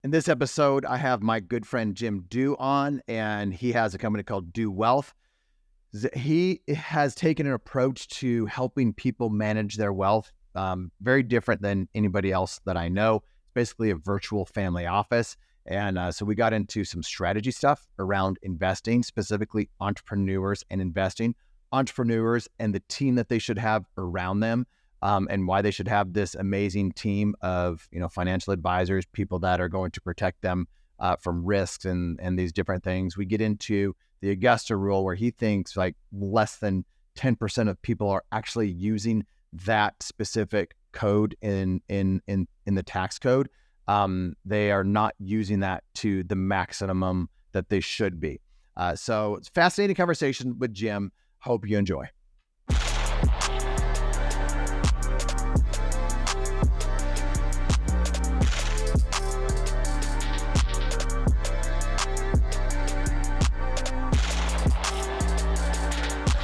In this episode, I have my good friend Jim Do on, and he has a company called Do Wealth. He has taken an approach to helping people manage their wealth, very different than anybody else that I know. It's basically a virtual family office. And so we got into some strategy stuff around investing, specifically entrepreneurs and investing, entrepreneurs and the team that they should have around them, and why they should have this amazing team of financial advisors, people that are going to protect them from risks and these different things. We get into the Augusta rule, where he thinks like less than 10% of people are actually using that specific code in the tax code. They are not using that to the maximum that they should be. So it's a fascinating conversation with Jim. Hope you enjoy.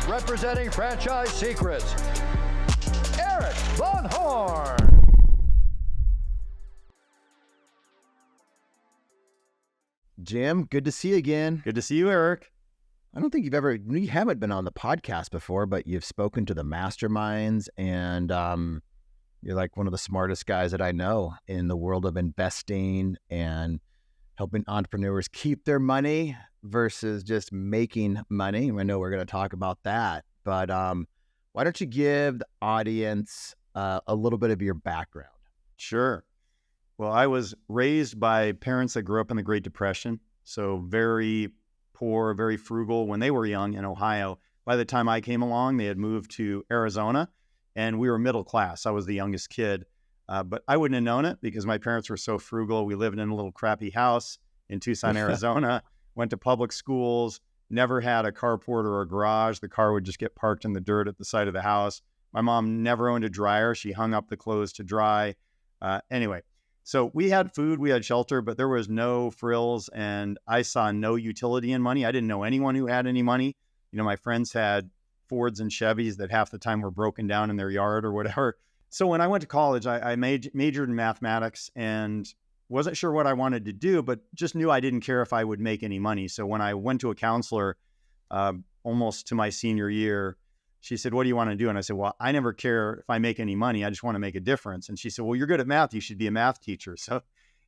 Representing Franchise Secrets, Erik Von Horn. Jim, good to see you again. Good to see you, Erik. I don't think you haven't been on the podcast before, but you've spoken to the masterminds, and you're like one of the smartest guys that I know in the world of investing and helping entrepreneurs keep their money versus just making money. I know we're going to talk about that, but why don't you give the audience a little bit of your background? Sure. Well, I was raised by parents that grew up in the Great Depression, so very poor, very frugal when they were young in Ohio. By the time I came along, they had moved to Arizona, and we were middle class. I was the youngest kid, but I wouldn't have known it because my parents were so frugal. We lived in a little crappy house in Tucson, Arizona, went to public schools, never had a carport or a garage. The car would just get parked in the dirt at the side of the house. My mom never owned a dryer. She hung up the clothes to dry. Anyway, so we had food, we had shelter, but there was no frills, and I saw no utility in money. I didn't know anyone who had any money. My friends had Fords and Chevys that half the time were broken down in their yard or whatever. So when I went to college, I majored in mathematics and wasn't sure what I wanted to do, but just knew I didn't care if I would make any money. So when I went to a counselor almost to my senior year, she said, "What do you want to do?" And I said, "Well, I never care if I make any money. I just want to make a difference." And she said, "Well, you're good at math. You should be a math teacher." So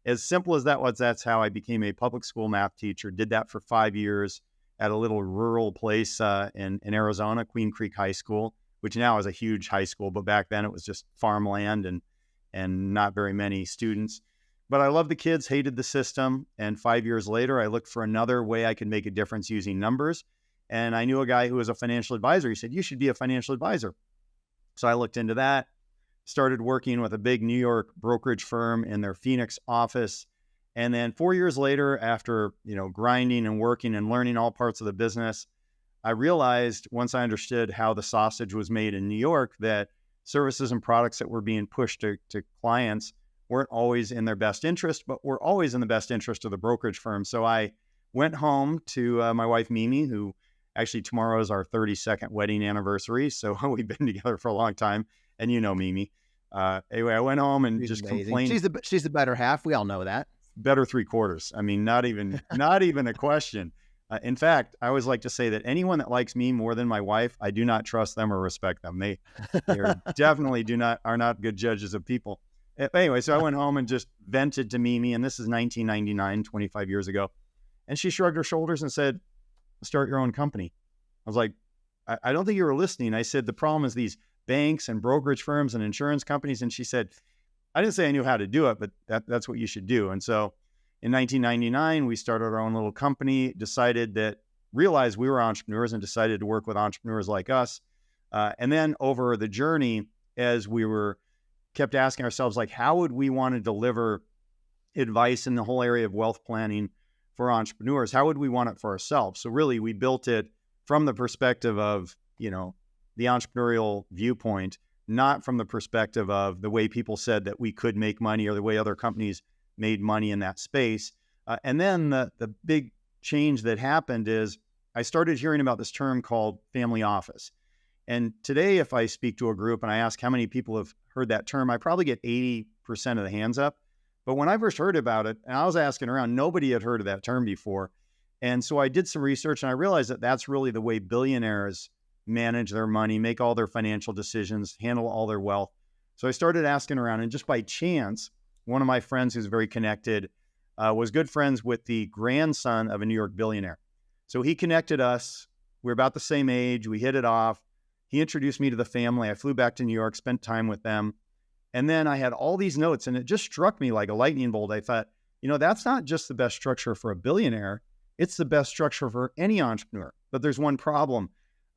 as simple as that was, that's how I became a public school math teacher. Did that for 5 years at a little rural place in Arizona, Queen Creek High School, which now is a huge high school, but back then it was just farmland and not very many students. But I loved the kids, hated the system. And 5 years later, I looked for another way I could make a difference using numbers. And I knew a guy who was a financial advisor. He said, "You should be a financial advisor." So I looked into that, started working with a big New York brokerage firm in their Phoenix office. And then 4 years later, after grinding and working and learning all parts of the business, I realized once I understood how the sausage was made in New York, that services and products that were being pushed to clients weren't always in their best interest, but were always in the best interest of the brokerage firm. So I went home to my wife, Mimi, who actually tomorrow is our 32nd wedding anniversary. So we've been together for a long time. And Mimi. Anyway, I went home and She's just amazing. complained. She's the better half. We all know that. Better 3/4. I mean, not even a question. In fact, I always like to say that anyone that likes me more than my wife, I do not trust them or respect them. They definitely are not good judges of people. Anyway, so I went home and just vented to Mimi, and this is 1999, 25 years ago. And she shrugged her shoulders and said, "Start your own company." I was like, I don't think you were listening. I said, "The problem is these banks and brokerage firms and insurance companies." And she said, "I didn't say I knew how to do it, but that's what you should do." And so in 1999, we started our own little company, realized we were entrepreneurs and decided to work with entrepreneurs like us. And then over the journey, as we kept asking ourselves, like, how would we want to deliver advice in the whole area of wealth planning for entrepreneurs? How would we want it for ourselves? So really, we built it from the perspective of, the entrepreneurial viewpoint, not from the perspective of the way people said that we could make money or the way other companies made money in that space. And then the big change that happened is I started hearing about this term called family office. And today, if I speak to a group and I ask how many people have heard that term, I probably get 80% of the hands up. But when I first heard about it, and I was asking around, nobody had heard of that term before. And so I did some research and I realized that that's really the way billionaires manage their money, make all their financial decisions, handle all their wealth. So I started asking around, and just by chance, one of my friends who's very connected was good friends with the grandson of a New York billionaire. So he connected us. We're about the same age. We hit it off. He introduced me to the family. I flew back to New York, spent time with them. And then I had all these notes, and it just struck me like a lightning bolt. I thought, that's not just the best structure for a billionaire. It's the best structure for any entrepreneur. But there's one problem.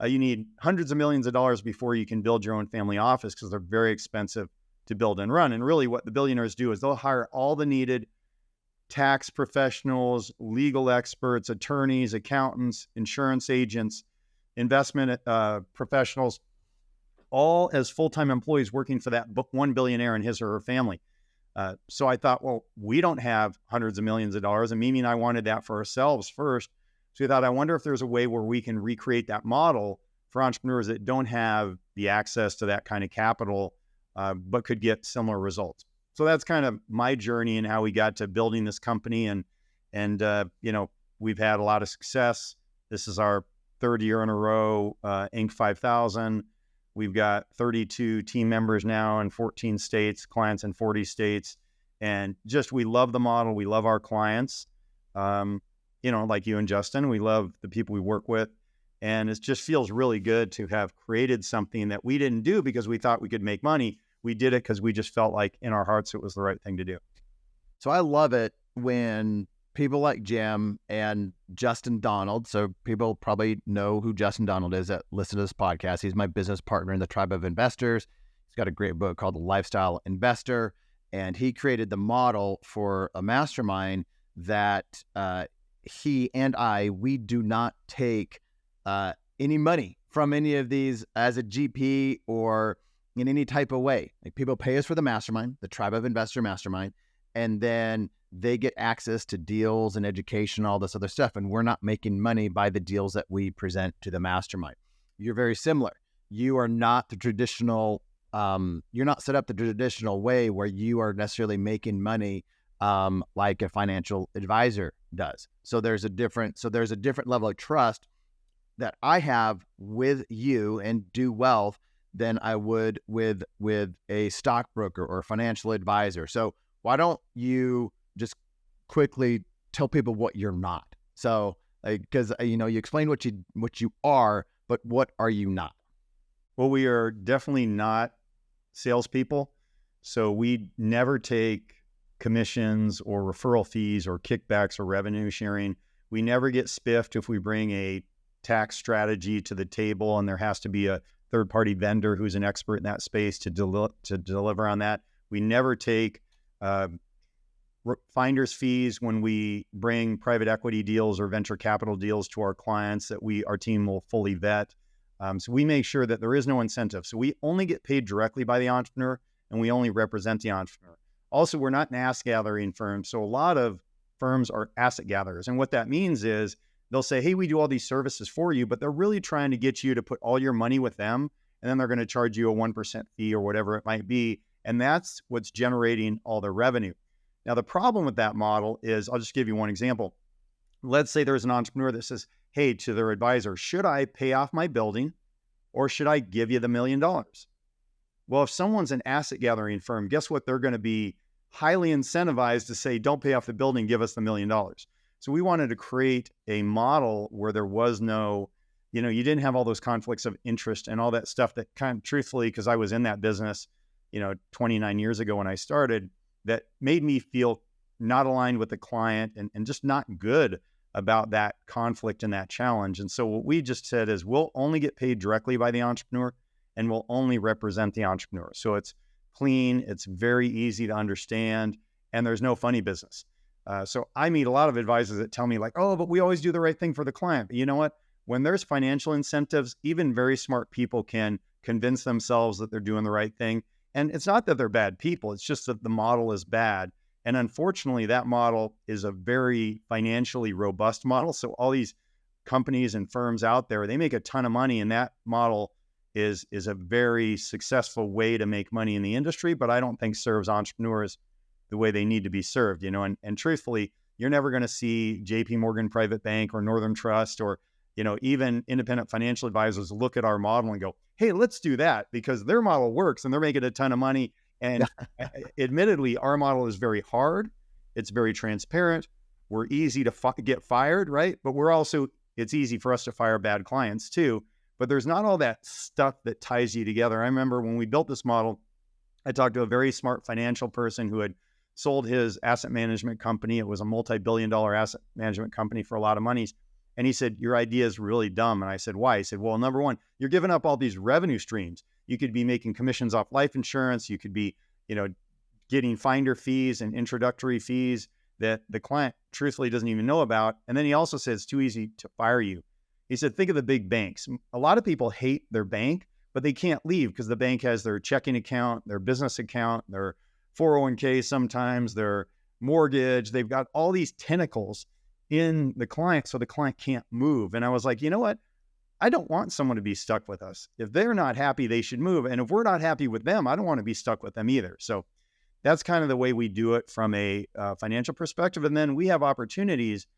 You need hundreds of millions of dollars before you can build your own family office because they're very expensive to build and run. And really what the billionaires do is they'll hire all the needed tax professionals, legal experts, attorneys, accountants, insurance agents, investment professionals, all as full-time employees working for that one billionaire and his or her family. So I thought, well, we don't have hundreds of millions of dollars, and Mimi and I wanted that for ourselves first. So we thought, I wonder if there's a way where we can recreate that model for entrepreneurs that don't have the access to that kind of capital, but could get similar results. So that's kind of my journey and how we got to building this company. And we've had a lot of success. This is our third year in a row, Inc. 5000. We've got 32 team members now in 14 states, clients in 40 states. And just, we love the model. We love our clients. Like you and Justin, we love the people we work with. And it just feels really good to have created something that we didn't do because we thought we could make money. We did it because we just felt like in our hearts it was the right thing to do. So I love it when people like Jim and Justin Donald, so people probably know who Justin Donald is that listen to this podcast. He's my business partner in the Tribe of Investors. He's got a great book called The Lifestyle Investor, and he created the model for a mastermind that he and we do not take any money from any of these as a GP or in any type of way. Like, people pay us for the mastermind, the Tribe of Investor Mastermind, and then they get access to deals and education, all this other stuff. And we're not making money by the deals that we present to the mastermind. You're very similar. You are not the traditional, you're not set up the traditional way where you are necessarily making money like a financial advisor does. So there's a different level of trust that I have with you and Do Wealth than I would with a stockbroker or a financial advisor. So why don't you just quickly tell people what you're not? So, because you explain what you are, but what are you not? Well, we are definitely not salespeople. So we never take commissions or referral fees or kickbacks or revenue sharing. We never get spiffed if we bring a tax strategy to the table and there has to be a third-party vendor who's an expert in that space to deliver on that. We never take finder's fees when we bring private equity deals or venture capital deals to our clients that our team will fully vet. So we make sure that there is no incentive. So we only get paid directly by the entrepreneur and we only represent the entrepreneur. Also, we're not an asset gathering firm. So a lot of firms are asset gatherers. And what that means is they'll say, hey, we do all these services for you, but they're really trying to get you to put all your money with them. And then they're going to charge you a 1% fee or whatever it might be. And that's what's generating all the revenue. Now, the problem with that model is, I'll just give you one example. Let's say there's an entrepreneur that says, hey, to their advisor, should I pay off my building or should I give you the $1 million? Well, if someone's an asset gathering firm, guess what? They're going to be highly incentivized to say, don't pay off the building, give us the $1 million. So we wanted to create a model where there was no, you didn't have all those conflicts of interest and all that stuff that kind of, truthfully, because I was in that business, 29 years ago when I started, that made me feel not aligned with the client and just not good about that conflict and that challenge. And so what we just said is we'll only get paid directly by the entrepreneur and we'll only represent the entrepreneur. So it's clean, it's very easy to understand, and there's no funny business. So I meet a lot of advisors that tell me like, oh, but we always do the right thing for the client. But you know what? When there's financial incentives, even very smart people can convince themselves that they're doing the right thing. And it's not that they're bad people. It's just that the model is bad. And unfortunately, that model is a very financially robust model. So all these companies and firms out there, they make a ton of money. And that model is a very successful way to make money in the industry, but I don't think serves entrepreneurs the way they need to be served, and truthfully, you're never going to see JP Morgan Private Bank or Northern Trust or, even independent financial advisors look at our model and go, hey, let's do that because their model works and they're making a ton of money. And admittedly, our model is very hard. It's very transparent. We're easy to get fired, right? But it's easy for us to fire bad clients too. But there's not all that stuff that ties you together. I remember when we built this model, I talked to a very smart financial person who had sold his asset management company. It was a multi-billion-dollar asset management company for a lot of money. And he said, your idea is really dumb. And I said, why? He said, well, number one, you're giving up all these revenue streams. You could be making commissions off life insurance. You could be, getting finder fees and introductory fees that the client truthfully doesn't even know about. And then he also said, it's too easy to fire you. He said, think of the big banks. A lot of people hate their bank, but they can't leave because the bank has their checking account, their business account, their 401k sometimes, their mortgage. They've got all these tentacles in the client, so the client can't move. And I was like, you know what? I don't want someone to be stuck with us. If they're not happy, they should move. And if we're not happy with them, I don't want to be stuck with them either. So that's kind of the way we do it from a financial perspective. And then we have opportunities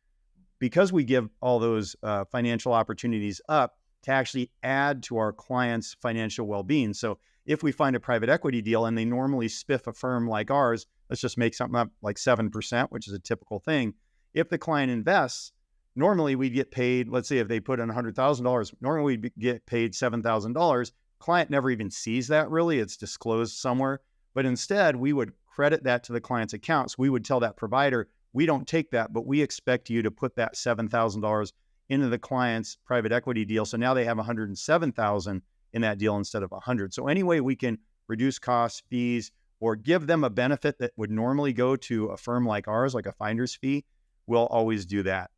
because we give all those financial opportunities up to actually add to our clients' financial well-being. So if we find a private equity deal and they normally spiff a firm like ours, let's just make something up like 7%, which is a typical thing. If the client invests, normally we'd get paid, let's say if they put in $100,000, normally we'd get paid $7,000. Client never even sees that really. It's disclosed somewhere. But instead, we would credit that to the client's accounts. We would tell that provider, we don't take that, but we expect you to put that $7,000 into the client's private equity deal. So now they have $107,000 in that deal instead of $100,000. So any way we can reduce costs, fees, or give them a benefit that would normally go to a firm like ours, like a finder's fee, we'll always do that.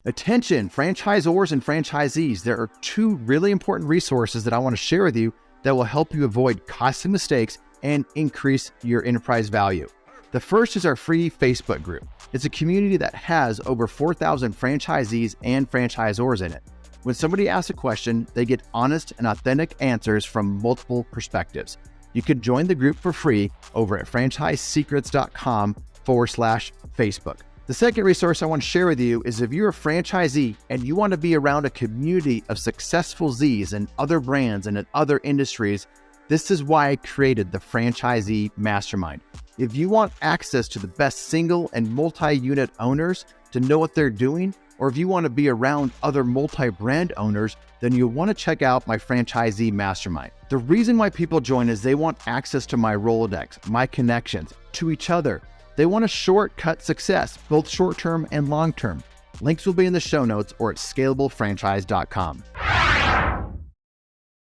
Attention, franchisors and franchisees. There are two really important resources that I want to share with you that will help you avoid costly mistakes and increase your enterprise value. The first is our free Facebook group. It's a community that has over 4,000 franchisees and franchisors in it. When somebody asks a question, they get honest and authentic answers from multiple perspectives. You can join the group for free over at franchisesecrets.com/Facebook. The second resource I want to share with you is if you're a franchisee and you want to be around a community of successful Zs and other brands and in other industries, this is why I created the Franchisee Mastermind. If you want access to the best single and multi-unit owners to know what they're doing, or if you want to be around other multi-brand owners, then you'll want to check out my Franchisee Mastermind. The reason why people join is they want access to my Rolodex, my connections, to each other. They want a shortcut success, both short-term and long-term. Links will be in the show notes or at scalablefranchise.com.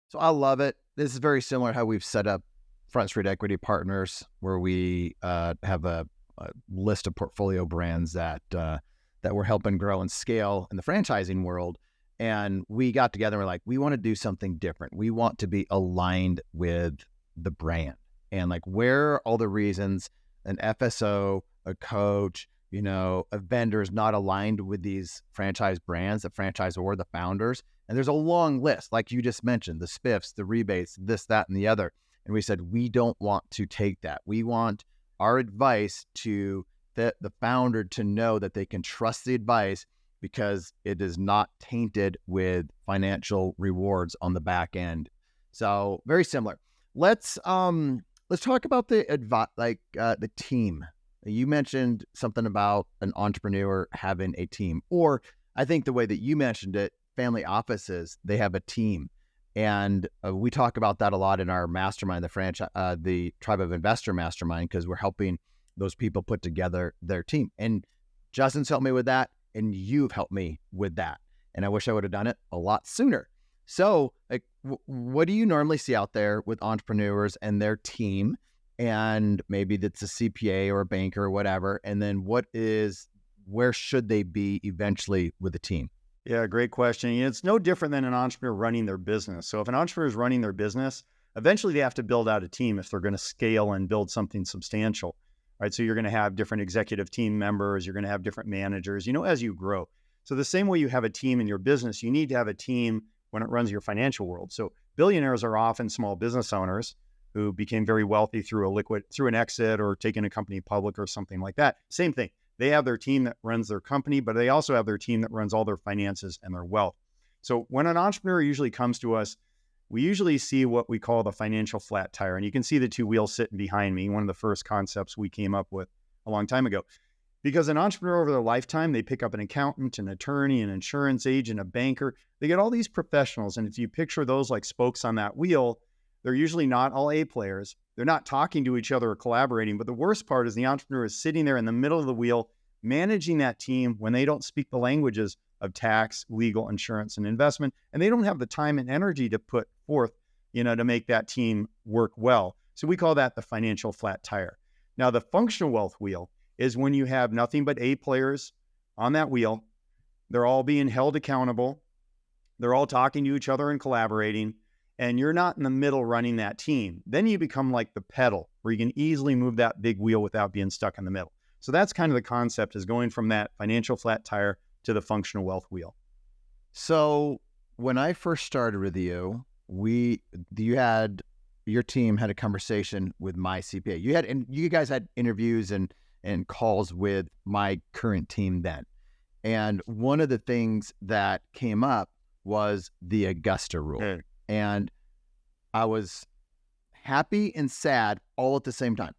So I love it. This is very similar to how we've set up Front Street Equity Partners, where we have a list of portfolio brands that we're helping grow and scale in the franchising world. And we got together and we're like, we want to do something different. We want to be aligned with the brand. And like, where are all the reasons an FSO, a coach, a vendor is not aligned with these franchise brands, the franchisor, the founders? And there's a long list, like you just mentioned, the spiffs, the rebates, this, that, and the other. And we said, we don't want to take that. We want our advice to the founder to know that they can trust the advice because it is not tainted with financial rewards on the back end. So very similar. Let's talk about the team. You mentioned something about an entrepreneur having a team, or I think the way that you mentioned it, family offices, they have a team. And we talk about that a lot in our mastermind, the Tribe of Investor Mastermind, because we're helping those people put together their team. And Justin's helped me with that, and you've helped me with that. And I wish I would have done it a lot sooner. So like, what do you normally see out there with entrepreneurs and their team? And maybe that's a CPA or a banker or whatever. And then where should they be eventually with a team? Yeah, great question. It's no different than an entrepreneur running their business. So if an entrepreneur is running their business, eventually they have to build out a team if they're going to scale and build something substantial, right? So you're going to have different executive team members, you're going to have different managers, as you grow. So the same way you have a team in your business, you need to have a team when it runs your financial world. So billionaires are often small business owners. who became very wealthy through an exit or taking a company public or something like that. Same thing. They have their team that runs their company, but they also have their team that runs all their finances and their wealth. So when an entrepreneur usually comes to us, we usually see what we call the financial flat tire. And you can see the two wheels sitting behind me, one of the first concepts we came up with a long time ago. Because an entrepreneur over their lifetime, they pick up an accountant, an attorney, an insurance agent, a banker. They get all these professionals. And if you picture those like spokes on that wheel, they're usually not all A players. They're not talking to each other or collaborating. But the worst part is the entrepreneur is sitting there in the middle of the wheel, managing that team when they don't speak the languages of tax, legal, insurance, and investment. And they don't have the time and energy to put forth, to make that team work well. So we call that the financial flat tire. Now, the functional wealth wheel is when you have nothing but A players on that wheel. They're all being held accountable. They're all talking to each other and collaborating. And you're not in the middle running that team. Then you become like the pedal, where you can easily move that big wheel without being stuck in the middle. So that's kind of the concept, is going from that financial flat tire to the functional wealth wheel. So when I first started with you, your team had a conversation with my CPA. And you guys had interviews and calls with my current team then. And one of the things that came up was the Augusta rule. And I was happy and sad all at the same time.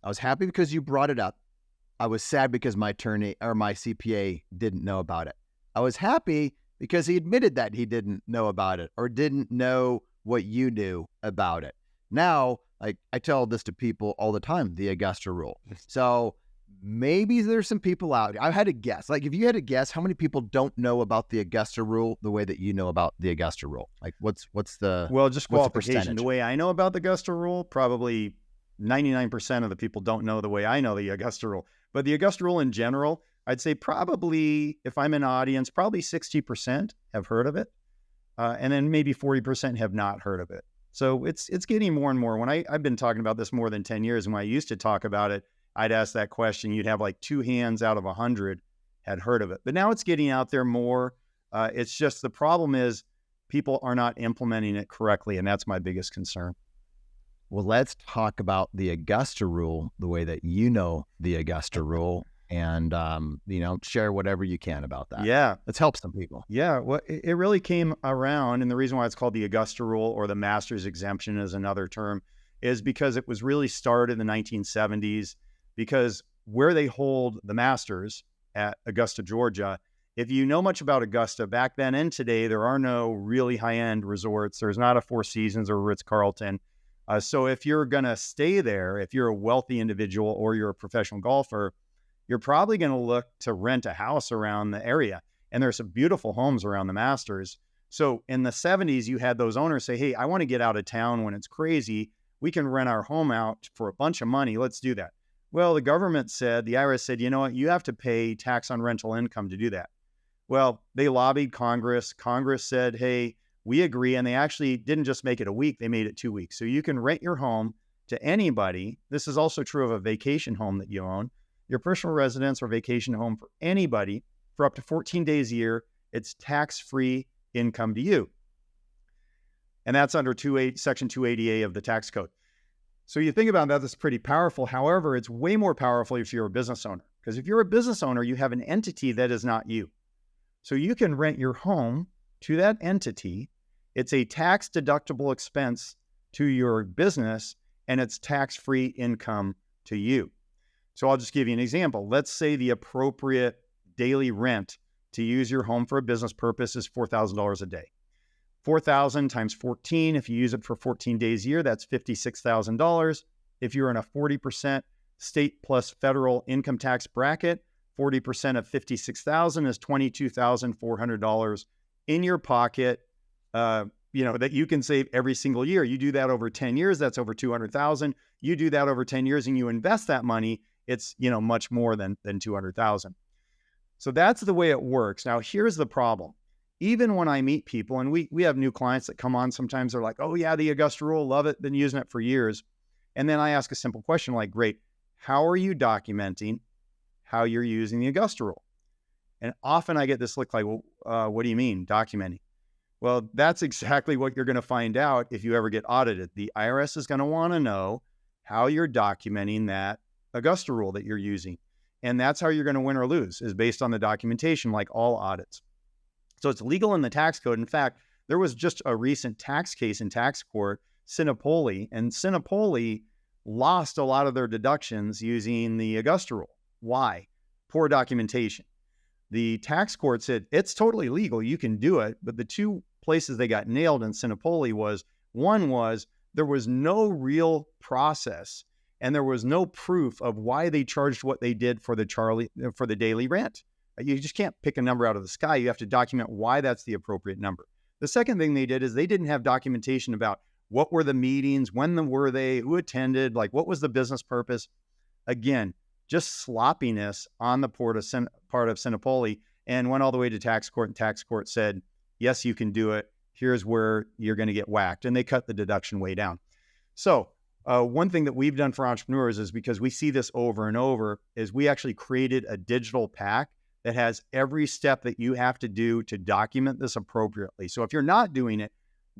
I was happy because you brought it up. I was sad because my attorney or my CPA didn't know about it. I was happy because he admitted that he didn't know about it or didn't know what you knew about it. Now, like I tell this to people all the time, the Augusta rule. So maybe there's some people out. I had to guess. Like, if you had to guess, how many people don't know about the Augusta rule the way that you know about the Augusta rule? Like, what's the just qualification? The way I know about the Augusta rule, probably 99% of the people don't know the way I know the Augusta rule. But the Augusta rule in general, I'd say probably, if I'm in an audience, probably 60% have heard of it, and then maybe 40% have not heard of it. So it's getting more and more. When I've been talking about this more than 10 years, and when I used to talk about it, I'd ask that question. You'd have like 2 hands out of 100 had heard of it. But now it's getting out there more. It's just the problem is people are not implementing it correctly, and that's my biggest concern. Well, let's talk about the Augusta rule the way that you know the Augusta rule, and share whatever you can about that. Yeah. Let's help some people. Yeah. Well, it really came around, and the reason why it's called the Augusta rule, or the master's exemption is another term, is because it was really started in the 1970s. Because where they hold the masters at Augusta, Georgia, if you know much about Augusta, back then and today, there are no really high-end resorts. There's not a Four Seasons or Ritz-Carlton. So if you're going to stay there, if you're a wealthy individual or you're a professional golfer, you're probably going to look to rent a house around the area. And there's some beautiful homes around the Masters. So in the 70s, you had those owners say, hey, I want to get out of town when it's crazy. We can rent our home out for a bunch of money. Let's do that. Well, the government said, the IRS said, you know what, you have to pay tax on rental income to do that. Well, they lobbied Congress. Congress said, hey, we agree. And they actually didn't just make it a week, they made it 2 weeks. So you can rent your home to anybody. This is also true of a vacation home that you own, your personal residence or vacation home for anybody for up to 14 days a year. It's tax-free income to you. And that's under Section 280A of the tax code. So you think about that, that's pretty powerful. However, it's way more powerful if you're a business owner. Because if you're a business owner, you have an entity that is not you. So you can rent your home to that entity. It's a tax-deductible expense to your business, and it's tax-free income to you. So I'll just give you an example. Let's say the appropriate daily rent to use your home for a business purpose is $4,000 a day. 4,000 times 14, if you use it for 14 days a year, that's $56,000. If you're in a 40% state plus federal income tax bracket, 40% of 56,000 is $22,400 in your pocket, that you can save every single year. You do that over 10 years, that's over 200,000. You do that over 10 years and you invest that money, it's, much more than 200,000. So that's the way it works. Now, here's the problem. Even when I meet people, and we have new clients that come on, sometimes they're like, oh yeah, the Augusta rule, love it, been using it for years. And then I ask a simple question like, great, how are you documenting how you're using the Augusta rule? And often I get this look like, well, what do you mean documenting? Well, that's exactly what you're going to find out if you ever get audited. The IRS is going to want to know how you're documenting that Augusta rule that you're using. And that's how you're going to win or lose, is based on the documentation, like all audits. So it's legal in the tax code. In fact, there was just a recent tax case in tax court, Sinopoli, and Sinopoli lost a lot of their deductions using the Augusta rule. Why? Poor documentation. The tax court said it's totally legal, you can do it, but the two places they got nailed in Sinopoli was, one was there was no real process and there was no proof of why they charged what they did for the daily rent. You just can't pick a number out of the sky. You have to document why that's the appropriate number. The second thing they did is they didn't have documentation about what were the meetings, when were they, who attended, like what was the business purpose. Again, just sloppiness on the part of Sinopoli, and went all the way to tax court, and tax court said, yes, you can do it. Here's where you're going to get whacked. And they cut the deduction way down. So one thing that we've done for entrepreneurs is, because we see this over and over, is we actually created a digital pack that has every step that you have to do to document this appropriately. So if you're not doing it,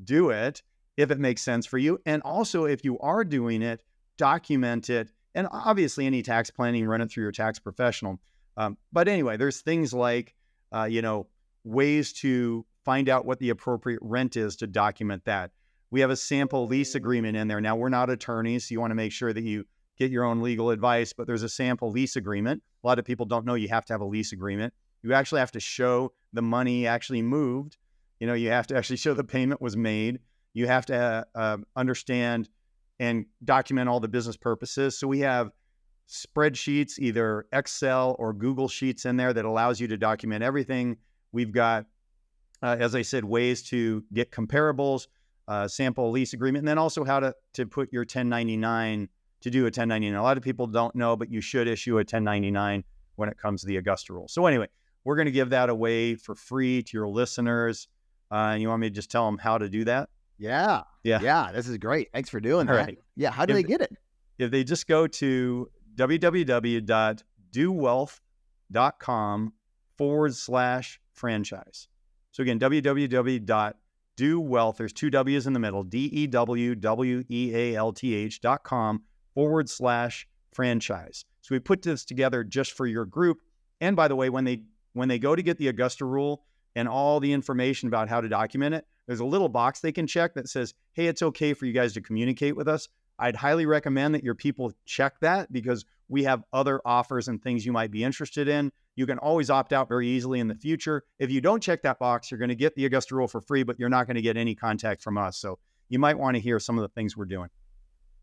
do it if it makes sense for you. And also, if you are doing it, document it. And obviously, any tax planning, run it through your tax professional. But anyway, there's things like, ways to find out what the appropriate rent is to document that. We have a sample lease agreement in there. Now, we're not attorneys, so you want to make sure that you get your own legal advice, but there's a sample lease agreement. A lot of people don't know you have to have a lease agreement. You actually have to show the money actually moved. You have to actually show the payment was made. You have to understand and document all the business purposes. So we have spreadsheets, either Excel or Google Sheets in there, that allows you to document everything. We've got, as I said, ways to get comparables, sample lease agreement, and then also how to put your 1099, to do a 1099. A lot of people don't know, but you should issue a 1099 when it comes to the Augusta rule. So anyway, we're going to give that away for free to your listeners. And you want me to just tell them how to do that? Yeah. This is great. Thanks for doing that. Right. Yeah. How do they get it? If they just go to www.dowealth.com/franchise. So again, www.dowealth, there's two W's in the middle, DEWWEALTH.com/franchise. So we put this together just for your group. And by the way, when they go to get the Augusta rule and all the information about how to document it, there's a little box they can check that says, hey, it's okay for you guys to communicate with us. I'd highly recommend that your people check that, because we have other offers and things you might be interested in. You can always opt out very easily in the future. If you don't check that box, you're going to get the Augusta rule for free, but you're not going to get any contact from us. So you might want to hear some of the things we're doing.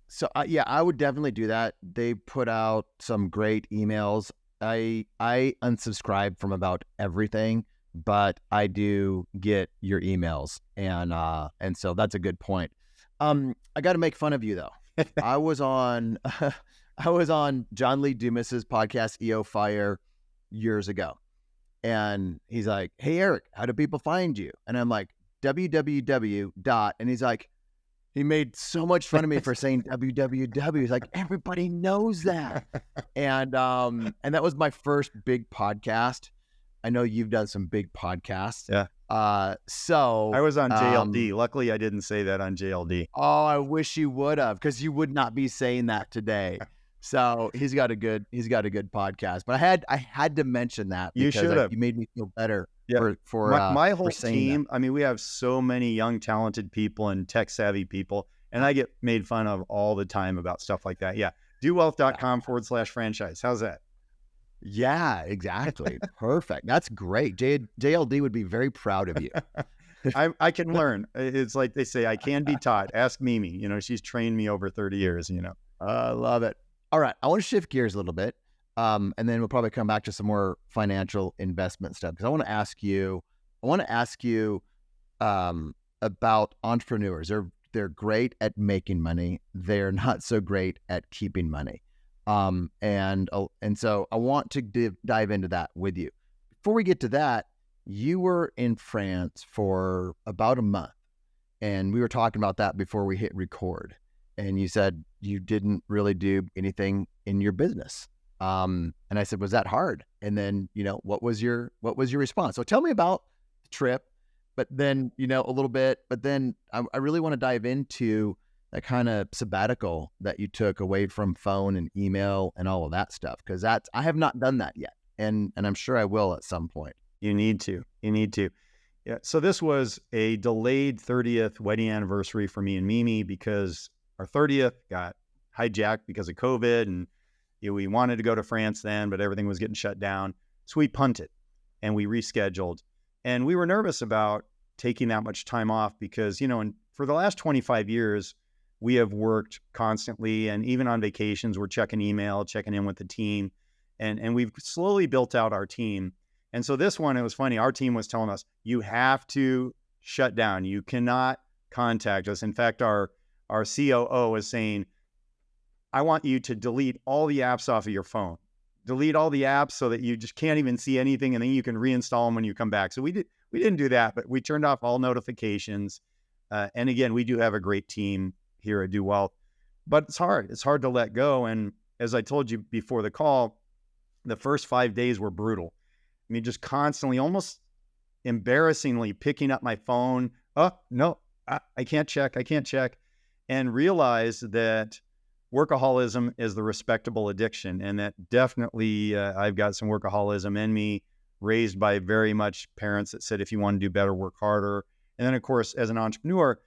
So I would definitely do that. They put out some great emails. I unsubscribe from about everything, but I do get your emails, and so that's a good point. I got to make fun of you though. I was on John Lee Dumas's podcast, EO Fire, years ago, and he's like, "Hey Erik, how do people find you?" And I'm like, "www. And he's like, he made so much fun of me for saying www. He's like, everybody knows that, and that was my first big podcast. I know you've done some big podcasts. Yeah. So I was on JLD. Luckily, I didn't say that on JLD. Oh, I wish you would have, because you would not be saying that today. So he's got a good podcast. But I had to mention that because you should have. You made me feel better. Yeah. For my whole saying team. that. I mean, we have so many young, talented people and tech savvy people, and I get made fun of all the time about stuff like that. Yeah. DoWealth.com/franchise. How's that? Yeah, exactly. Perfect. That's great. JLD would be very proud of you. I can learn. It's like they say, I can be taught. Ask Mimi. She's trained me over 30 years. I love it. All right. I want to shift gears a little bit. And then we'll probably come back to some more financial investment stuff, because I want to ask you about entrepreneurs. They're great at making money. They're not so great at keeping money. And so I want to dive into that with you. Before we get to that, you were in France for about a month, and we were talking about that before we hit record. And you said you didn't really do anything in your business. And I said, was that hard? And then, what was your response? So tell me about the trip, but then, a little bit, but then I really want to dive into that kind of sabbatical that you took away from phone and email and all of that stuff. Cause I have not done that yet. And I'm sure I will at some point. You need to. Yeah. So this was a delayed 30th wedding anniversary for me and Mimi because our 30th got hijacked because of COVID. And we wanted to go to France then, but everything was getting shut down. So we punted and we rescheduled. And we were nervous about taking that much time off because, and for the last 25 years, we have worked constantly. And even on vacations, we're checking email, checking in with the team. And we've slowly built out our team. And so this one, it was funny. Our team was telling us, you have to shut down. You cannot contact us. In fact, our COO was saying, I want you to delete all the apps off of your phone. Delete all the apps so that you just can't even see anything, and then you can reinstall them when you come back. So we didn't do that, but we turned off all notifications. And again, we do have a great team here at Do Wealth, but it's hard. It's hard to let go. And as I told you before the call, the first 5 days were brutal. I mean, just constantly, almost embarrassingly picking up my phone. Oh, no, I can't check. And realize that workaholism is the respectable addiction. And that definitely, I've got some workaholism in me, raised by very much parents that said, if you want to do better, work harder. And then, of course, as an entrepreneur,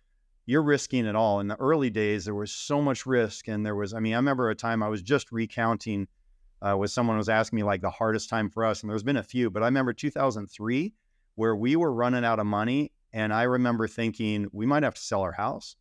you're risking it all. In the early days, there was so much risk. And I remember a time I was just recounting with someone was asking me like the hardest time for us. And there's been a few, but I remember 2003 where we were running out of money. And I remember thinking we might have to sell our house.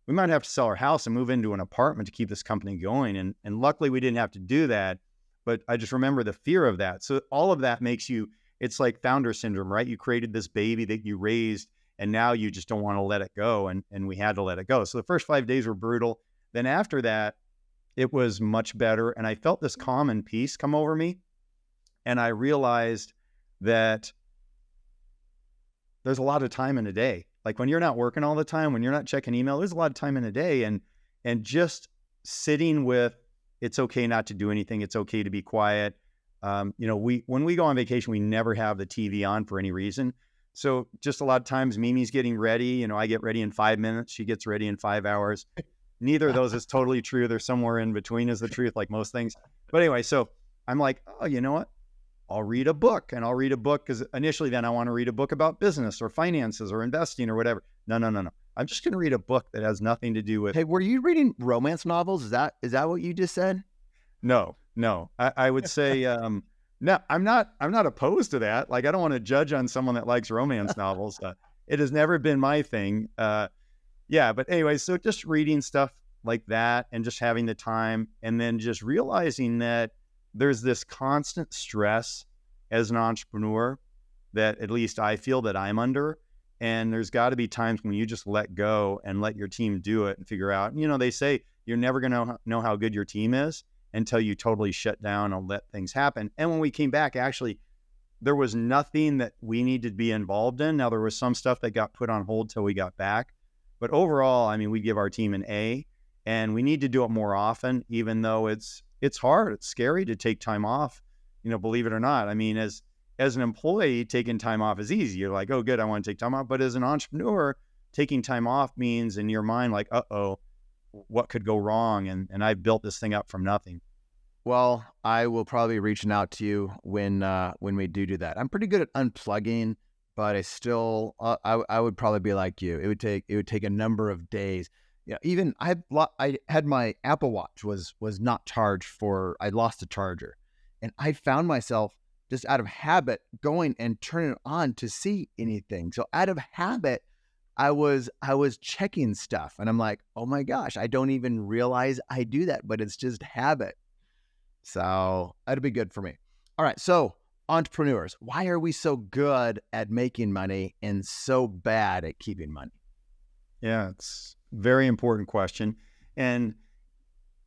We might have to sell our house and move into an apartment to keep this company going. And luckily we didn't have to do that. But I just remember the fear of that. So all of that makes you, it's like founder syndrome, right? You created this baby that you raised and now you just don't want to let it go. And we had to let it go. So the first 5 days were brutal. Then after that, it was much better. And I felt this calm and peace come over me. And I realized that there's a lot of time in a day. Like when you're not working all the time, when you're not checking email, there's a lot of time in a day. And just sitting with, it's okay not to do anything. It's okay to be quiet. When we go on vacation, we never have the TV on for any reason. So just a lot of times Mimi's getting ready. I get ready in 5 minutes. She gets ready in 5 hours. Neither of those is totally true. There's somewhere in between is the truth, like most things. But anyway, so I'm like, oh, you know what? I'll read a book. And I'll read a book because initially then I want to read a book about business or finances or investing or whatever. No. I'm just going to read a book that has nothing to do with. Hey, were you reading romance novels? Is that what you just said? No. I would say, no, I'm not opposed to that. Like, I don't want to judge on someone that likes romance novels. It has never been my thing. Yeah, but anyway, so just reading stuff like that and just having the time and then just realizing that there's this constant stress as an entrepreneur that at least I feel that I'm under. And there's got to be times when you just let go and let your team do it and figure out, they say you're never going to know how good your team is until you totally shut down and let things happen. And when we came back, actually, there was nothing that we needed to be involved in. Now, there was some stuff that got put on hold till we got back. But overall, we give our team an A, and we need to do it more often, even though it's hard. It's scary to take time off, believe it or not. As an employee, taking time off is easy. You're like, oh, good, I want to take time off. But as an entrepreneur, taking time off means in your mind, like, uh-oh, what could go wrong? And I built this thing up from nothing. Well, I will probably be reaching out to you when we do that. I'm pretty good at unplugging, but I still I would probably be like you. It would take a number of days. Even I had my Apple Watch was not charged I lost a charger, and I found myself just out of habit going and turning it on to see anything. So out of habit, I was checking stuff, and I'm like, oh my gosh, I don't even realize I do that, but it's just habit. So that'd be good for me. All right, so entrepreneurs, why are we so good at making money and so bad at keeping money? Yeah, it's a very important question. And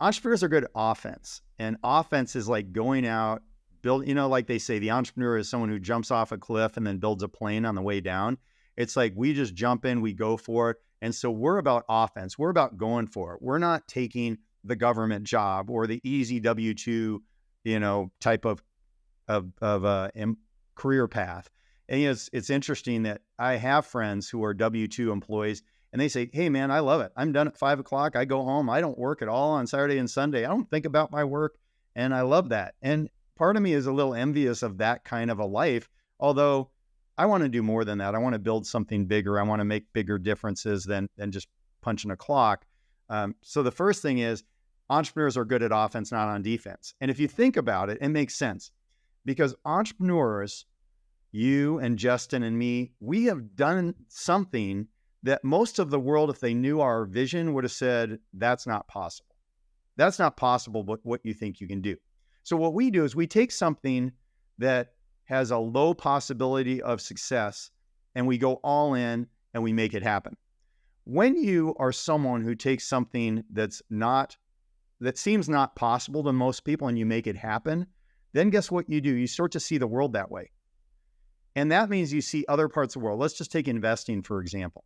entrepreneurs are good at offense. And offense is like going out, like they say, the entrepreneur is someone who jumps off a cliff and then builds a plane on the way down. It's like we just jump in, we go for it. And so we're about offense. We're about going for it. We're not taking the government job or the easy W-2, type of career path. And it's interesting that I have friends who are W-2 employees, and they say, hey man, I love it. I'm done at 5 o'clock. I go home. I don't work at all on Saturday and Sunday. I don't think about my work. And I love that. And part of me is a little envious of that kind of a life. Although I want to do more than that. I want to build something bigger. I want to make bigger differences than just punching a clock. So the first thing is entrepreneurs are good at offense, not on defense. And if you think about it, it makes sense because entrepreneurs, you and Justin and me, we have done something that most of the world, if they knew our vision, would have said, that's not possible. That's not possible, but what you think you can do. So what we do is we take something that has a low possibility of success and we go all in and we make it happen. When you are someone who takes something that seems not possible to most people and you make it happen, then guess what you do? You start to see the world that way. And that means you see other parts of the world. Let's just take investing, for example.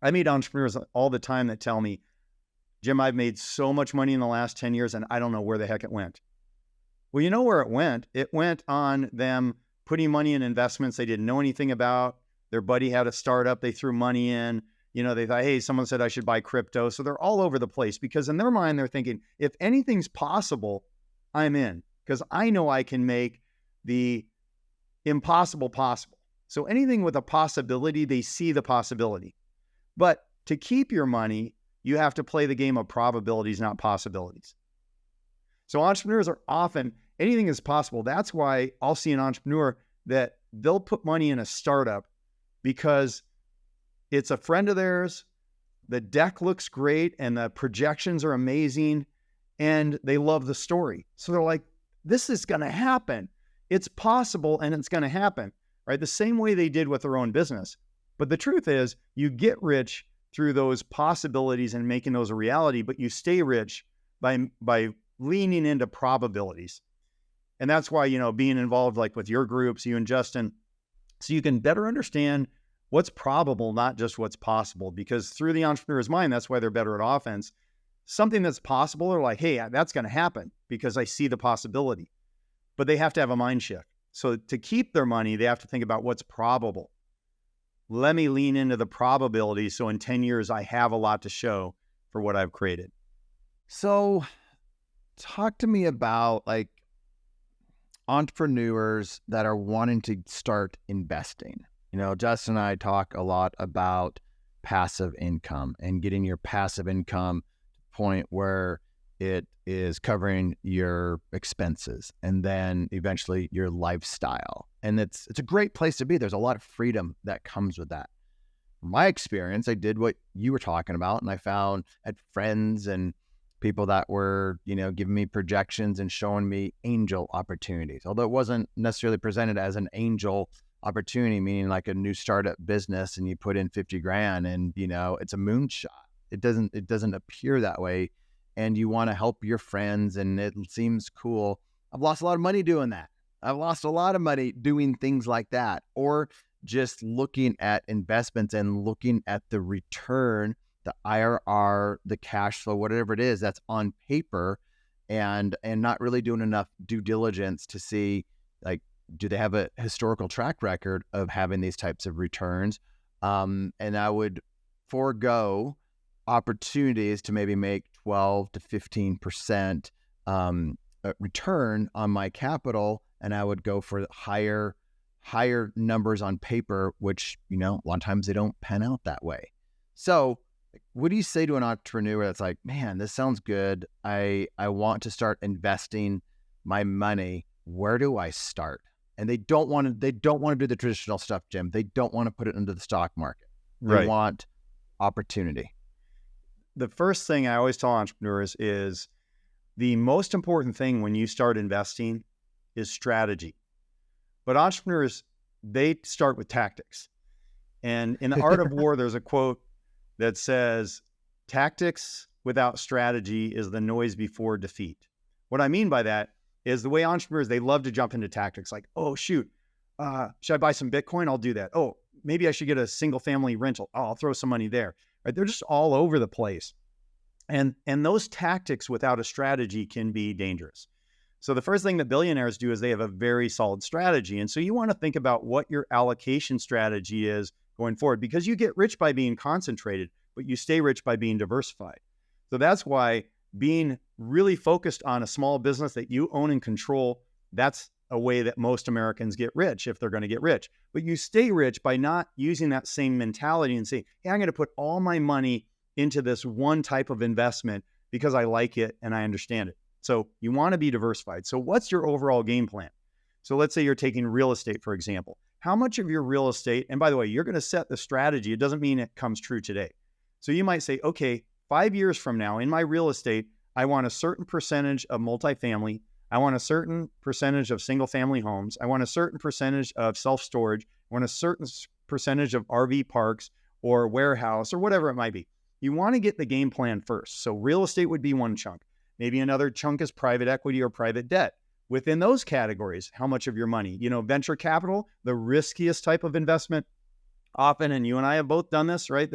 I meet entrepreneurs all the time that tell me, Jim, I've made so much money in the last 10 years and I don't know where the heck it went. Well, you know where it went? It went on them putting money in investments they didn't know anything about. Their buddy had a startup. They threw money in. They thought, hey, someone said I should buy crypto. So they're all over the place because in their mind, they're thinking, if anything's possible, I'm in because I know I can make the impossible possible. So anything with a possibility, they see the possibility. But to keep your money, you have to play the game of probabilities, not possibilities. So entrepreneurs are often, anything is possible. That's why I'll see an entrepreneur that they'll put money in a startup because it's a friend of theirs. The deck looks great and the projections are amazing and they love the story. So they're like, this is going to happen. It's possible and it's going to happen, right? The same way they did with their own business. But the truth is you get rich through those possibilities and making those a reality, but you stay rich by leaning into probabilities. And that's why, being involved like with your groups, you and Justin, so you can better understand what's probable, not just what's possible, because through the entrepreneur's mind, that's why they're better at offense. Something that's possible, they're like, hey, that's going to happen because I see the possibility, but they have to have a mind shift. So to keep their money, they have to think about what's probable. Let me lean into the probability. So in 10 years, I have a lot to show for what I've created. So talk to me about like entrepreneurs that are wanting to start investing. Justin and I talk a lot about passive income and getting your passive income to the point where it is covering your expenses and then eventually your lifestyle. And it's a great place to be. There's a lot of freedom that comes with that. From my experience, I did what you were talking about, and I found I had friends and people that were, giving me projections and showing me angel opportunities. Although it wasn't necessarily presented as an angel opportunity, meaning like a new startup business and you put in 50 grand and, it's a moonshot. It doesn't appear that way. And you want to help your friends and it seems cool. I've lost a lot of money doing that. I've lost a lot of money doing things like that, or just looking at investments and looking at the return, the IRR, the cash flow, whatever it is that's on paper, and not really doing enough due diligence to see, like, do they have a historical track record of having these types of returns? And I would forego opportunities to maybe make 12 to 15% return on my capital, and I would go for higher numbers on paper, which, a lot of times they don't pan out that way. So what do you say to an entrepreneur that's like, man, this sounds good. I want to start investing my money. Where do I start? And they don't want to do the traditional stuff, Jim. They don't want to put it into the stock market. They want opportunity. The first thing I always tell entrepreneurs is the most important thing when you start investing is strategy. But entrepreneurs, they start with tactics. And in the art of war, there's a quote that says, tactics without strategy is the noise before defeat. What I mean by that is the way entrepreneurs, they love to jump into tactics like, oh, shoot, should I buy some Bitcoin? I'll do that. Oh, maybe I should get a single family rental. Oh, I'll throw some money there. Right? They're just all over the place. And those tactics without a strategy can be dangerous. So the first thing that billionaires do is they have a very solid strategy. And so you want to think about what your allocation strategy is going forward, because you get rich by being concentrated, but you stay rich by being diversified. So that's why being really focused on a small business that you own and control, that's a way that most Americans get rich if they're going to get rich. But you stay rich by not using that same mentality and saying, hey, I'm going to put all my money into this one type of investment because I like it and I understand it. So you want to be diversified. So what's your overall game plan? So let's say you're taking real estate, for example. How much of your real estate, and by the way, you're going to set the strategy. It doesn't mean it comes true today. So you might say, okay, 5 years from now in my real estate, I want a certain percentage of multifamily. I want a certain percentage of single family homes. I want a certain percentage of self-storage. I want a certain percentage of RV parks or warehouse or whatever it might be. You want to get the game plan first. So real estate would be one chunk. Maybe another chunk is private equity or private debt. Within those categories, how much of your money? Venture capital, the riskiest type of investment often, and you and I have both done this, right?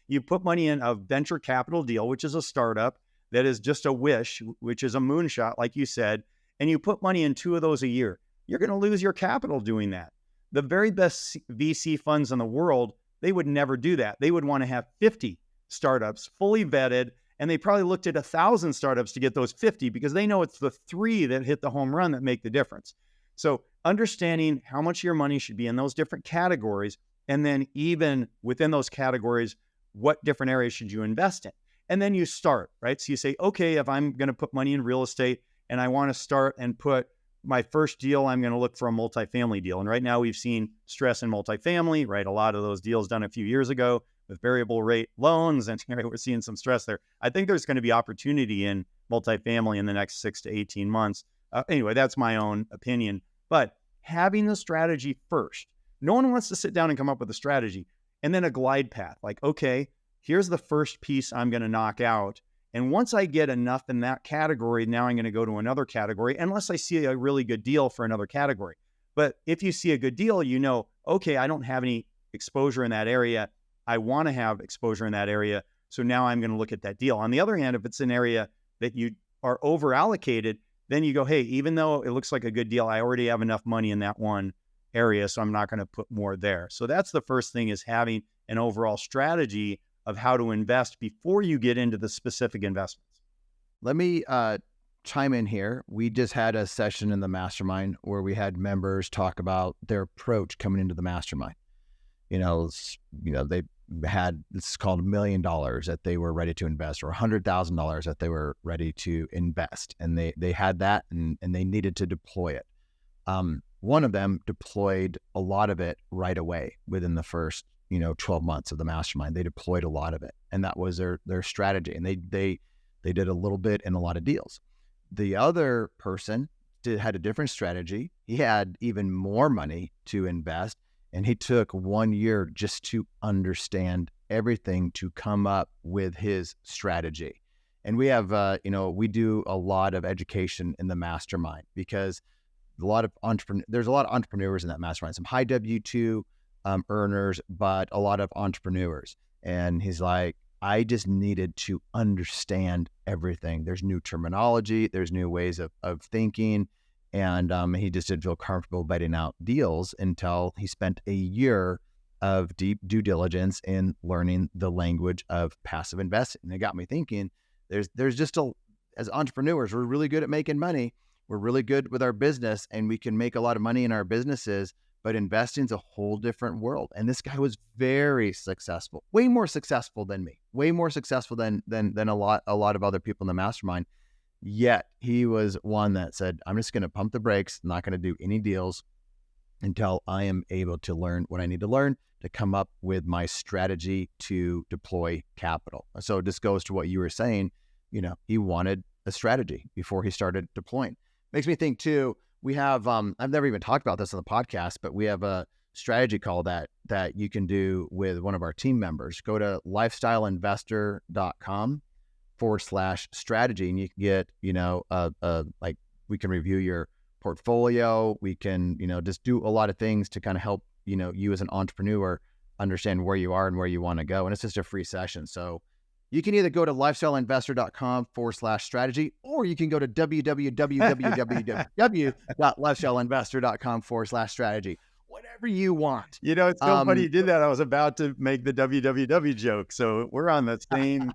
You put money in a venture capital deal, which is a startup that is just a wish, which is a moonshot, like you said, and you put money in 2 of those a year. You're going to lose your capital doing that. The very best VC funds in the world, they would never do that. They would want to have 50 startups fully vetted, and they probably looked at 1,000 startups to get those 50 because they know it's the 3 that hit the home run that make the difference. So understanding how much your money should be in those different categories, and then even within those categories, what different areas should you invest in? And then you start, right? So you say, okay, if I'm going to put money in real estate and I want to start and put my first deal, I'm going to look for a multifamily deal. And right now we've seen stress in multifamily, right? A lot of those deals done a few years ago with variable rate loans, and we're seeing some stress there. I think there's going to be opportunity in multifamily in the next 6 to 18 months. Anyway, that's my own opinion. But having the strategy first, no one wants to sit down and come up with a strategy and then a glide path. Like, okay, here's the first piece I'm going to knock out. And once I get enough in that category, now I'm going to go to another category, unless I see a really good deal for another category. But if you see a good deal, okay, I don't have any exposure in that area. I want to have exposure in that area. So now I'm going to look at that deal. On the other hand, if it's an area that you are over allocated, then you go, hey, even though it looks like a good deal, I already have enough money in that one area, so I'm not going to put more there. So that's the first thing, is having an overall strategy of how to invest before you get into the specific investments. Let me chime in here. We just had a session in the mastermind where we had members talk about their approach coming into the mastermind. They had, this is called $1 million that they were ready to invest, or $100,000 that they were ready to invest. And they had that and they needed to deploy it. One of them deployed a lot of it right away within the first 12 months of the mastermind. They deployed a lot of it, and that was their strategy. And they did a little bit in a lot of deals. The other person had a different strategy. He had even more money to invest, and he took 1 year just to understand everything to come up with his strategy. And we have, we do a lot of education in the mastermind, because there's a lot of entrepreneurs in that mastermind, some high W-2 earners, but a lot of entrepreneurs. And he's like, I just needed to understand everything. There's new terminology, there's new ways of thinking. And he just didn't feel comfortable betting out deals until he spent a year of deep due diligence in learning the language of passive investing. And it got me thinking, there's just as entrepreneurs, we're really good at making money. We're really good with our business, and we can make a lot of money in our businesses, but investing's a whole different world. And this guy was very successful, way more successful than me, way more successful than a lot of other people in the mastermind. Yet he was one that said, I'm just going to pump the brakes, not going to do any deals until I am able to learn what I need to learn to come up with my strategy to deploy capital. So this goes to what you were saying, he wanted a strategy before he started deploying. Makes me think too, we have, I've never even talked about this on the podcast, but we have a strategy call that you can do with one of our team members. Go to lifestyleinvestor.com/strategy, and you can get, like, we can review your portfolio. We can, just do a lot of things to kind of help, you as an entrepreneur understand where you are and where you want to go. And it's just a free session. So You can either go to lifestyleinvestor.com/strategy, or you can go to www.lifestyleinvestor.com/strategy. Whatever you want. You know, it's so funny you did that. I was about to make the www joke. So we're on the same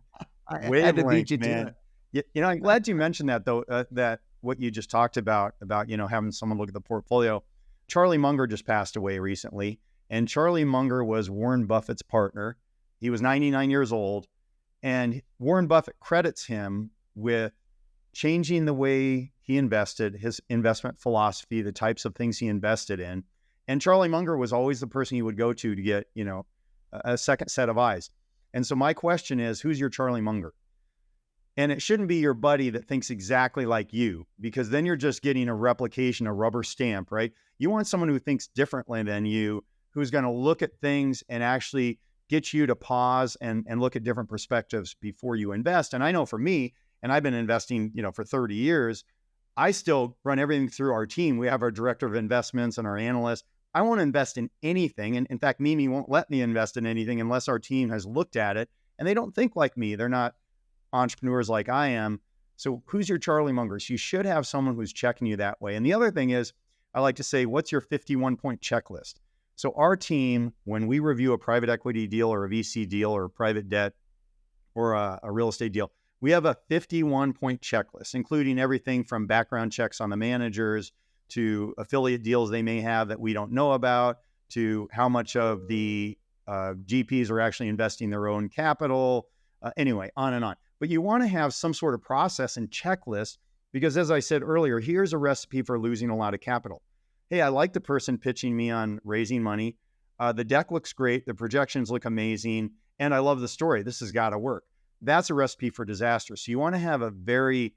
I had to beat wavelength, you to man. it. You know, I'm glad you mentioned that, though, that what you just talked about, you know, having someone look at the portfolio. Charlie Munger just passed away recently. And Charlie Munger was Warren Buffett's partner. He was 99 years old. And Warren Buffett credits him with changing the way he invested, his investment philosophy, the types of things he invested in. And Charlie Munger was always the person he would go to get, you know, a second set of eyes. And so my question is, who's your Charlie Munger? And it shouldn't be your buddy that thinks exactly like you, because then you're just getting a replication, a rubber stamp, right? You want someone who thinks differently than you, who's going to look at things and actually get you to pause and look at different perspectives before you invest. And I know for me, and I've been investing, you know, for 30 years, I still run everything through our team. We have our director of investments and our analyst. I won't invest in anything. And in fact, Mimi won't let me invest in anything unless our team has looked at it. And they don't think like me. They're not entrepreneurs like I am. So who's your Charlie Mungers? You should have someone who's checking you that way. And the other thing is, I like to say, what's your 51-point checklist? So our team, when we review a private equity deal or a VC deal or a private debt or a real estate deal, we have a 51-point checklist, including everything from background checks on the managers to affiliate deals they may have that we don't know about, to how much of the GPs are actually investing their own capital, anyway, on and on. But you want to have some sort of process and checklist, because as I said earlier, here's a recipe for losing a lot of capital. Hey, I like the person pitching me on raising money. The deck looks great. The projections look amazing. And I love the story. This has got to work. That's a recipe for disaster. So you want to have a very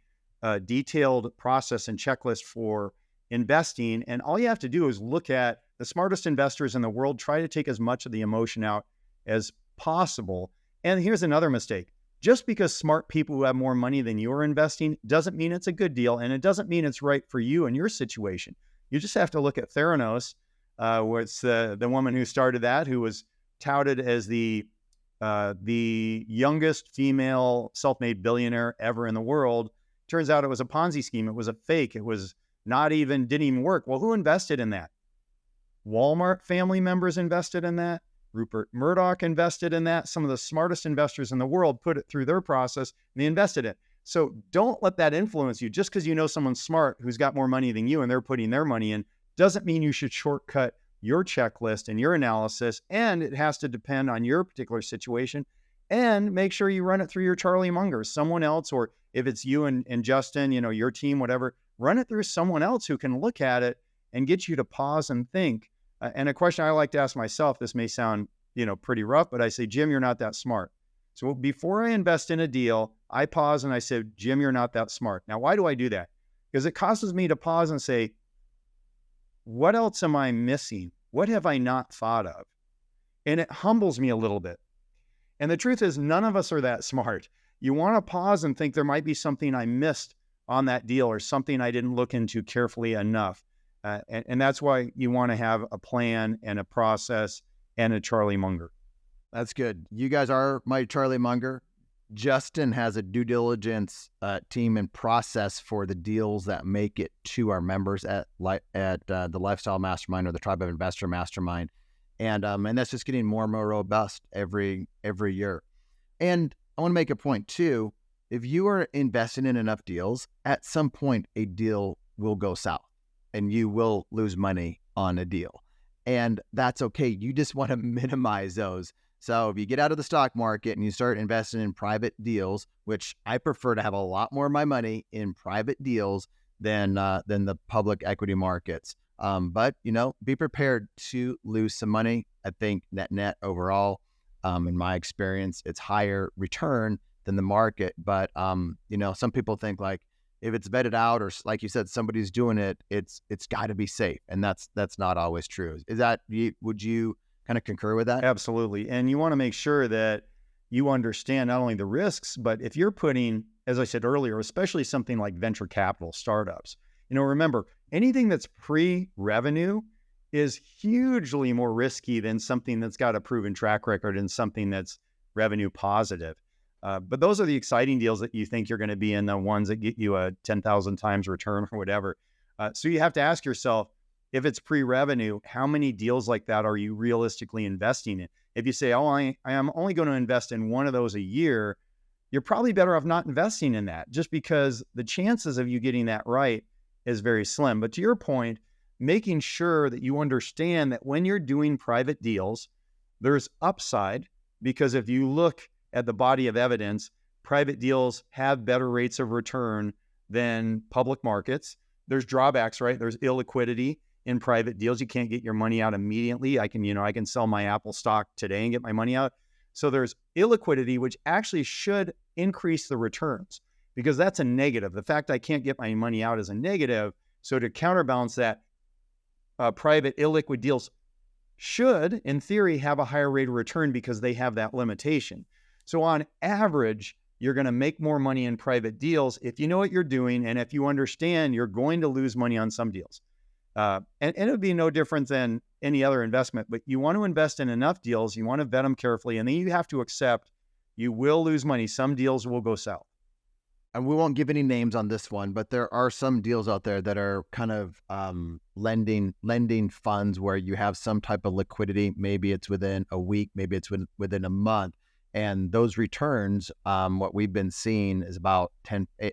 detailed process and checklist for investing. And all you have to do is look at the smartest investors in the world, try to take as much of the emotion out as possible. And here's another mistake. Just because smart people who have more money than you are investing doesn't mean it's a good deal. And it doesn't mean it's right for you and your situation. You just have to look at Theranos, where it's the woman who started that, who was touted as the youngest female self-made billionaire ever in the world. Turns out it was a Ponzi scheme. It was a fake. It was didn't even work. Well, who invested in that? Walmart family members invested in that. Rupert Murdoch invested in that. Some of the smartest investors in the world put it through their process and they invested in it. So don't let that influence you. Just because you know someone's smart who's got more money than you and they're putting their money in doesn't mean you should shortcut your checklist and your analysis. And it has to depend on your particular situation. And make sure you run it through your Charlie Munger, someone else, or if it's you and Justin, you know, your team, whatever, run it through someone else who can look at it and get you to pause and think. And a question I like to ask myself, this may sound, you know, pretty rough, but I say, Jim, you're not that smart. So before I invest in a deal, I pause and I say, Jim, you're not that smart. Now, why do I do that? Because it causes me to pause and say, what else am I missing? What have I not thought of? And it humbles me a little bit. And the truth is, none of us are that smart. You want to pause and think there might be something I missed on that deal or something I didn't look into carefully enough. And that's why you want to have a plan and a process and a Charlie Munger. That's good. You guys are my Charlie Munger. Justin has a due diligence team and process for the deals that make it to our members at the Lifestyle Mastermind or the Tribe of Investor Mastermind. And that's just getting more and more robust every year. And I want to make a point too. If you are investing in enough deals, at some point a deal will go south and you will lose money on a deal. And that's okay. You just want to minimize those. So if you get out of the stock market and you start investing in private deals, which I prefer to have a lot more of my money in private deals than the public equity markets. But, you know, be prepared to lose some money. I think net overall, in my experience, it's higher return than the market. But, you know, some people think like if it's vetted out or like you said, somebody's doing it, it's got to be safe. And that's not always true. Would you kind of concur with that? Absolutely. And you want to make sure that you understand not only the risks, but if you're putting, as I said earlier, especially something like venture capital startups, you know, remember anything that's pre-revenue is hugely more risky than something that's got a proven track record and something that's revenue positive. But those are the exciting deals that you think you're going to be in, the ones that get you a 10,000 times return or whatever. So you have to ask yourself, if it's pre-revenue, how many deals like that are you realistically investing in? If you say, oh, I am only going to invest in one of those a year, you're probably better off not investing in that, just because the chances of you getting that right is very slim. But to your point, making sure that you understand that when you're doing private deals, there's upside, because if you look at the body of evidence, private deals have better rates of return than public markets. There's drawbacks, right? There's illiquidity in private deals. You can't get your money out immediately. I can sell my Apple stock today and get my money out. So there's illiquidity, which actually should increase the returns, because that's a negative. The fact I can't get my money out is a negative. So to counterbalance that, private illiquid deals should, in theory, have a higher rate of return because they have that limitation. So on average, you're going to make more money in private deals if you know what you're doing, and if you understand you're going to lose money on some deals. And it would be no different than any other investment, but you want to invest in enough deals, you want to vet them carefully, and then you have to accept you will lose money. Some deals will go south. And we won't give any names on this one, but there are some deals out there that are kind of lending funds where you have some type of liquidity. Maybe it's within a week, maybe it's within a month. And those returns, what we've been seeing is about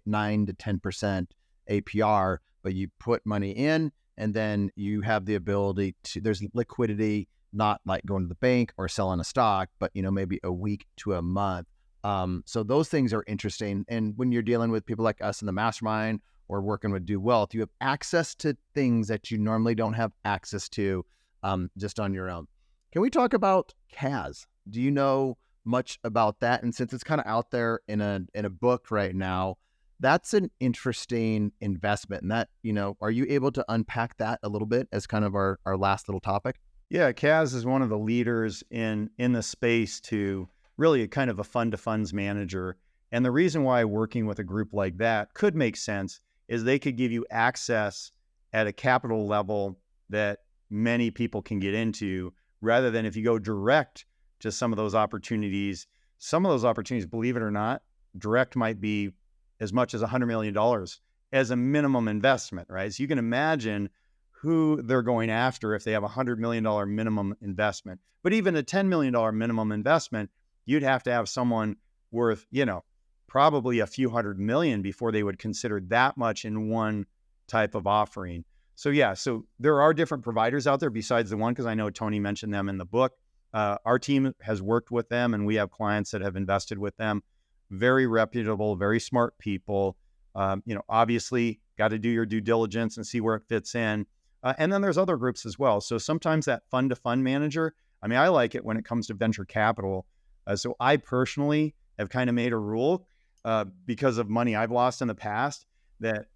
9 to 10% APR, but you put money in and then you have the ability to, there's liquidity, not like going to the bank or selling a stock, but maybe a week to a month. So those things are interesting. And when you're dealing with people like us in the mastermind or working with Do Wealth, you have access to things that you normally don't have access to just on your own. Can we talk about CAS? Do you know much about that? And since it's kind of out there in a book right now, that's an interesting investment. And that, are you able to unpack that a little bit as kind of our last little topic? Yeah, CAS is one of the leaders in the space to really a kind of a fund to funds manager. And the reason why working with a group like that could make sense is they could give you access at a capital level that many people can get into, rather than if you go direct to some of those opportunities. Some of those opportunities, believe it or not, direct might be as much as $100 million as a minimum investment, right? So you can imagine who they're going after if they have a $100 million minimum investment. But even a $10 million minimum investment, you'd have to have someone worth, probably a few $100 million before they would consider that much in one type of offering. So yeah, so there are different providers out there besides the one, because I know Tony mentioned them in the book. Our team has worked with them, and we have clients that have invested with them. Very reputable, very smart people. Obviously got to do your due diligence and see where it fits in. And then there's other groups as well. So sometimes that fund to fund manager, I like it when it comes to venture capital. So I personally have kind of made a rule because of money I've lost in the past that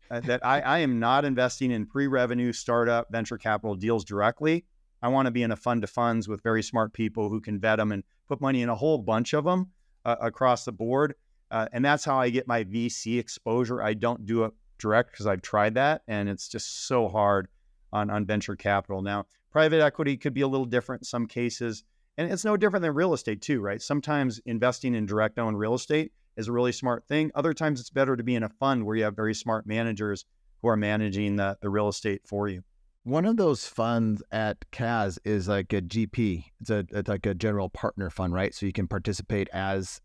I am not investing in pre-revenue startup venture capital deals directly. I want to be in a fund to funds with very smart people who can vet them and put money in a whole bunch of them across the board. And that's how I get my VC exposure. I don't do it direct because I've tried that, and it's just so hard on venture capital. Now, private equity could be a little different in some cases, and it's no different than real estate too, right? Sometimes investing in direct owned real estate is a really smart thing. Other times it's better to be in a fund where you have very smart managers who are managing the real estate for you. One of those funds at CAS is like a GP. It's like a general partner fund, right? So you can participate as,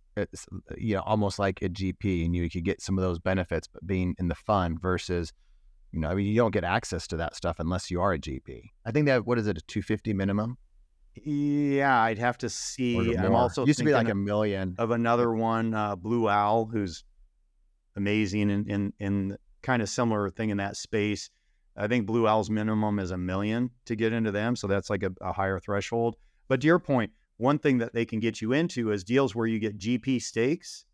almost like a GP, and you could get some of those benefits, but being in the fund versus, you don't get access to that stuff unless you are a GP. I think that, what is it, a 250 minimum? Yeah, I'd have to see. I'm also used to be like $1 million of another one, Blue Owl, who's amazing in kind of similar thing in that space. I think Blue Owl's minimum is $1 million to get into them, so that's like a higher threshold. But to your point, one thing that they can get you into is deals where you get GP stakes,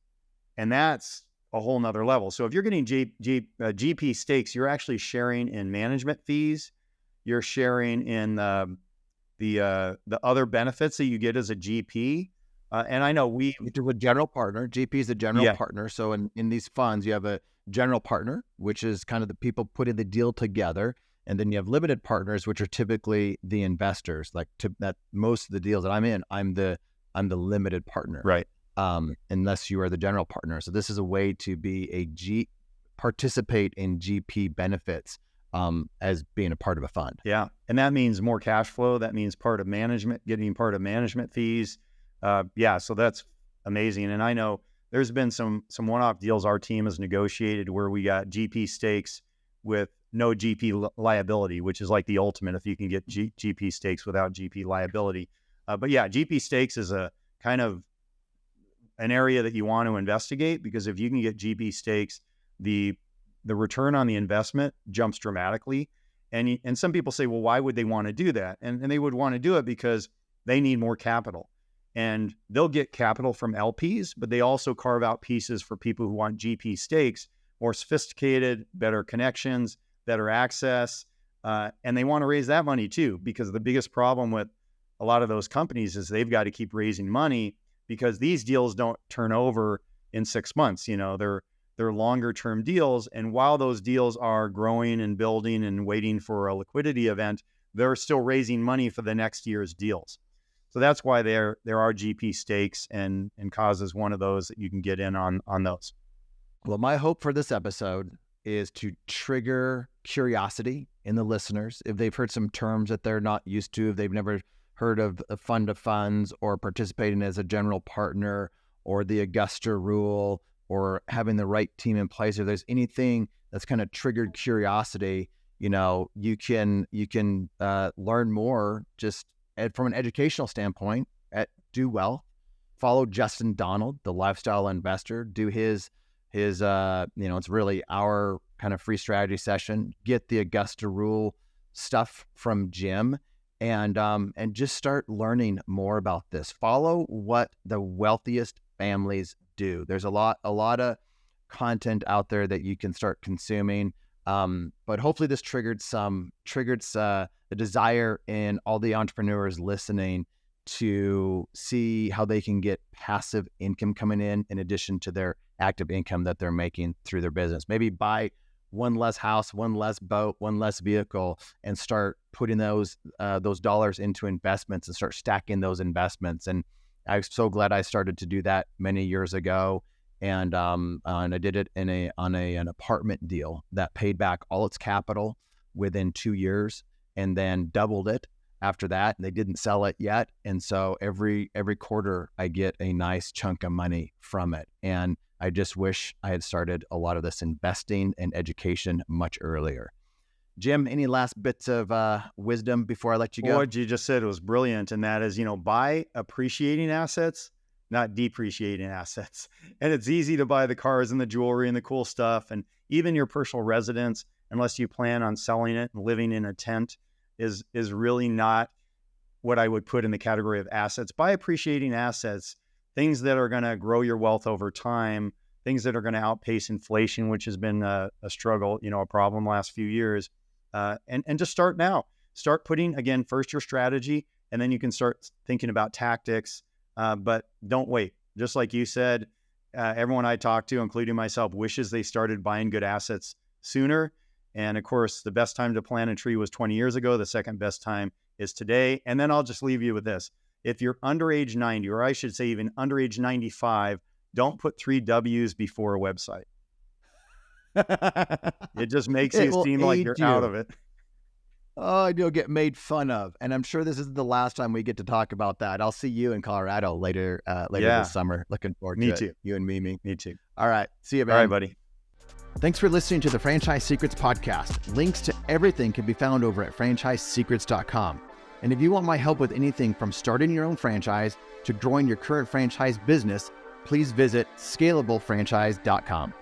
and that's a whole nother level. So if you're getting GP stakes, you're actually sharing in management fees. You're sharing in the other benefits that you get as a GP. And I know we do a general partner. GP is a general partner. So in these funds, you have a general partner, which is kind of the people putting the deal together. And then you have limited partners, which are typically the investors. That most of the deals that I'm in, I'm the limited partner. Right. unless you are the general partner. So this is a way to participate in GP benefits as being a part of a fund. Yeah. And that means more cash flow. That means getting part of management fees. So that's amazing. And I know there's been some one-off deals our team has negotiated where we got GP stakes with no GP liability, which is like the ultimate if you can get GP stakes without GP liability. GP stakes is a kind of an area that you want to investigate, because if you can get GP stakes, the return on the investment jumps dramatically. And some people say, well, why would they want to do that? And they would want to do it because they need more capital. And they'll get capital from LPs, but they also carve out pieces for people who want GP stakes, more sophisticated, better connections, better access. And they want to raise that money too, because the biggest problem with a lot of those companies is they've got to keep raising money, because these deals don't turn over in 6 months. They're longer term deals. And while those deals are growing and building and waiting for a liquidity event, they're still raising money for the next year's deals. So that's why there are GP stakes, and cause is one of those that you can get in on those. Well, my hope for this episode is to trigger curiosity in the listeners. If they've heard some terms that they're not used to, if they've never heard of a fund of funds or participating as a general partner or the Augusta rule or having the right team in place, if there's anything that's kind of triggered curiosity, you can learn more just from an educational standpoint at Do Wealth. Follow Justin Donald, the lifestyle investor, do his it's really our kind of free strategy session. Get the Augusta rule stuff from Jim, and just start learning more about this. Follow what the wealthiest families do. There's a lot of content out there that you can start consuming. But hopefully this triggered the desire in all the entrepreneurs listening to see how they can get passive income coming in addition to their active income that they're making through their business. Maybe buy one less house, one less boat, one less vehicle, and start putting those dollars into investments and start stacking those investments. And I'm so glad I started to do that many years ago. And I did it on an apartment deal that paid back all its capital within 2 years, and then doubled it after that. They didn't sell it yet, and so every quarter I get a nice chunk of money from it. And I just wish I had started a lot of this investing and education much earlier. Jim, any last bits of wisdom before I let you go? What you just said was brilliant, and that is, buy appreciating assets, not depreciating assets. And it's easy to buy the cars and the jewelry and the cool stuff, and even your personal residence, unless you plan on selling it and living in a tent, is really not what I would put in the category of assets. Buy appreciating assets, things that are going to grow your wealth over time, things that are going to outpace inflation, which has been a struggle, a problem last few years. And just start now. Start putting, again, first your strategy, and then you can start thinking about tactics. But don't wait. Just like you said, everyone I talk to, including myself, wishes they started buying good assets sooner. And of course, the best time to plant a tree was 20 years ago. The second best time is today. And then I'll just leave you with this. If you're under age 90, or I should say even under age 95, don't put 3 W's before a website. It just makes you seem like you're out of it. Oh, you'll get made fun of. And I'm sure this isn't the last time we get to talk about that. I'll see you in Colorado later this summer. Looking forward to it. Me too. You and me. Me too. All right. See you, man. All right, buddy. Thanks for listening to the Franchise Secrets podcast. Links to everything can be found over at franchisesecrets.com. And if you want my help with anything from starting your own franchise to growing your current franchise business, please visit scalablefranchise.com.